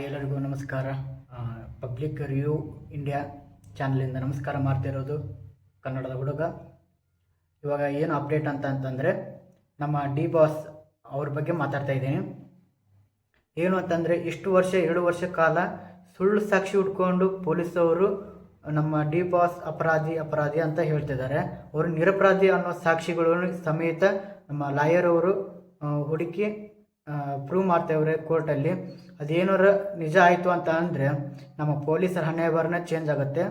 ಎಲ್ಲರಿಗೂ ನಮಸ್ಕಾರ. Public review India ಚಾನಲಿಂದ ನಮಸ್ಕಾರ ಮಾಡ್ತಿರೋದು ಕನ್ನಡದ ಹುಡುಗ. ಇವಾಗ ಏನು ಅಪ್ಡೇಟ್ ಅಂತಂದರೆ ನಮ್ಮ ಡಿ ಬಾಸ್ ಅವ್ರ ಬಗ್ಗೆ ಮಾತಾಡ್ತಾ ಇದ್ದೀನಿ. ಏನು ಅಂತಂದರೆ ಇಷ್ಟು ವರ್ಷ 2 ವರ್ಷ ಕಾಲ ಸುಳ್ಳು ಸಾಕ್ಷಿ ಹುಡ್ಕೊಂಡು ಪೊಲೀಸವರು ನಮ್ಮ ಡಿ ಬಾಸ್ ಅಪರಾಧಿ ಅಂತ ಹೇಳ್ತಿದ್ದಾರೆ. ಅವರು ನಿರಪರಾಧಿ ಅನ್ನೋ ಸಾಕ್ಷಿಗಳನ್ನು ಸಮೇತ ನಮ್ಮ ಲಾಯರ್ ಅವರು ಹುಡುಕಿ ಪ್ರೂವ್ ಮಾಡ್ತೇವ್ರೆ ಕೋರ್ಟಲ್ಲಿ. ಅದೇನಾರ ನಿಜ ಆಯಿತು ಅಂತ ಅಂದರೆ ನಮ್ಮ ಪೊಲೀಸರ ಹಣೆಬರಹನೇ ಚೇಂಜ್ ಆಗುತ್ತೆ.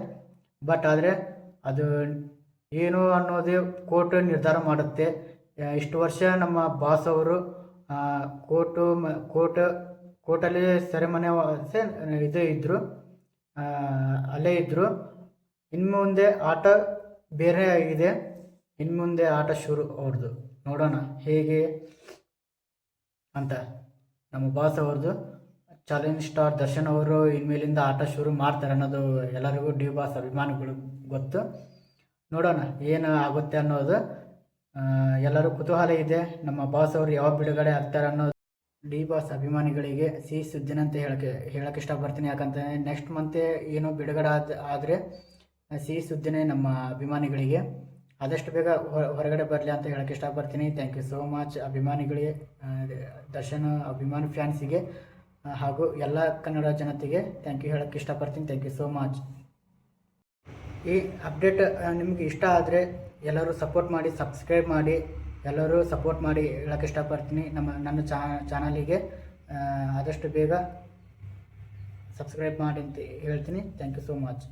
ಬಟ್ ಆದರೆ ಅದು ಏನು ಅನ್ನೋದೇ ಕೋರ್ಟ್ ನಿರ್ಧಾರ ಮಾಡುತ್ತೆ. ಇಷ್ಟು ವರ್ಷ ನಮ್ಮ ಬಾಸ್ ಅವರು ಕೋರ್ಟಲ್ಲಿ ಸೆರೆಮನೆ ಇದ್ದರು, ಅಲ್ಲೇ ಇದ್ದರು. ಇನ್ನು ಮುಂದೆ ಆಟ ಬೇರೆ ಆಗಿದೆ. ಇನ್ನು ಮುಂದೆ ಆಟ ಶುರು ಅವ್ರದ್ದು. ನೋಡೋಣ ಹೇಗೆ ಅಂತ. ನಮ್ಮ ಬಾಸ್ ಅವ್ರದ್ದು ಚಾಲೆಂಜ್ ಸ್ಟಾರ್ ದರ್ಶನ್ ಅವರು ಇನ್ಮೇಲಿಂದ ಆಟ ಶುರು ಮಾಡ್ತಾರೆ ಅನ್ನೋದು ಎಲ್ಲರಿಗೂ ಡಿ ಬಾಸ್ ಅಭಿಮಾನಿಗಳು ಗೊತ್ತು. ನೋಡೋಣ ಏನು ಆಗುತ್ತೆ ಅನ್ನೋದು ಎಲ್ಲರೂ ಕುತೂಹಲ ಇದೆ. ನಮ್ಮ ಬಾಸ್ ಅವರು ಯಾವಾಗ ಬಿಡುಗಡೆ ಆಗ್ತಾರೆ ಅನ್ನೋದು ಡಿ ಬಾಸ್ ಅಭಿಮಾನಿಗಳಿಗೆ ಸಿಹಿ ಸುದ್ದಿನ ಅಂತ ಹೇಳಕ್ಕೆ ಇಷ್ಟಪಡ್ತೀನಿ. ಯಾಕಂತಂದರೆ ನೆಕ್ಸ್ಟ್ ಮಂತೇ ಏನೋ ಬಿಡುಗಡೆ ಆದರೆ ಸಿಹಿ ಸುದ್ದಿನೇ ನಮ್ಮ ಅಭಿಮಾನಿಗಳಿಗೆ. ಆದಷ್ಟು ಬೇಗ ಹೊರಗಡೆ ಬರಲಿ ಅಂತ ಹೇಳಕ್ಕೆ ಇಷ್ಟಪಡ್ತೀನಿ. ಥ್ಯಾಂಕ್ ಯು ಸೋ ಮಚ್ ಅಭಿಮಾನಿಗಳಿಗೆ, ದರ್ಶನ್ ಅಭಿಮಾನಿ ಫ್ಯಾನ್ಸಿಗೆ ಹಾಗೂ ಎಲ್ಲ ಕನ್ನಡ ಜನತೆಗೆ ಥ್ಯಾಂಕ್ ಯು ಹೇಳಕ್ಕೆ ಇಷ್ಟಪಡ್ತೀನಿ. Thank you so much. ಈ ಅಪ್ಡೇಟ್ ನಿಮಗೆ ಇಷ್ಟ ಆದರೆ ಎಲ್ಲರೂ ಸಪೋರ್ಟ್ ಮಾಡಿ, ಸಬ್ಸ್ಕ್ರೈಬ್ ಮಾಡಿ, ಎಲ್ಲರೂ ಸಪೋರ್ಟ್ ಮಾಡಿ ಹೇಳಕ್ಕೆ ಇಷ್ಟಪಡ್ತೀನಿ. ನನ್ನ ಚಾನಲಿಗೆ ಆದಷ್ಟು ಬೇಗ ಸಬ್ಸ್ಕ್ರೈಬ್ ಮಾಡಿ ಅಂತ ಹೇಳ್ತೀನಿ. Thank you so much.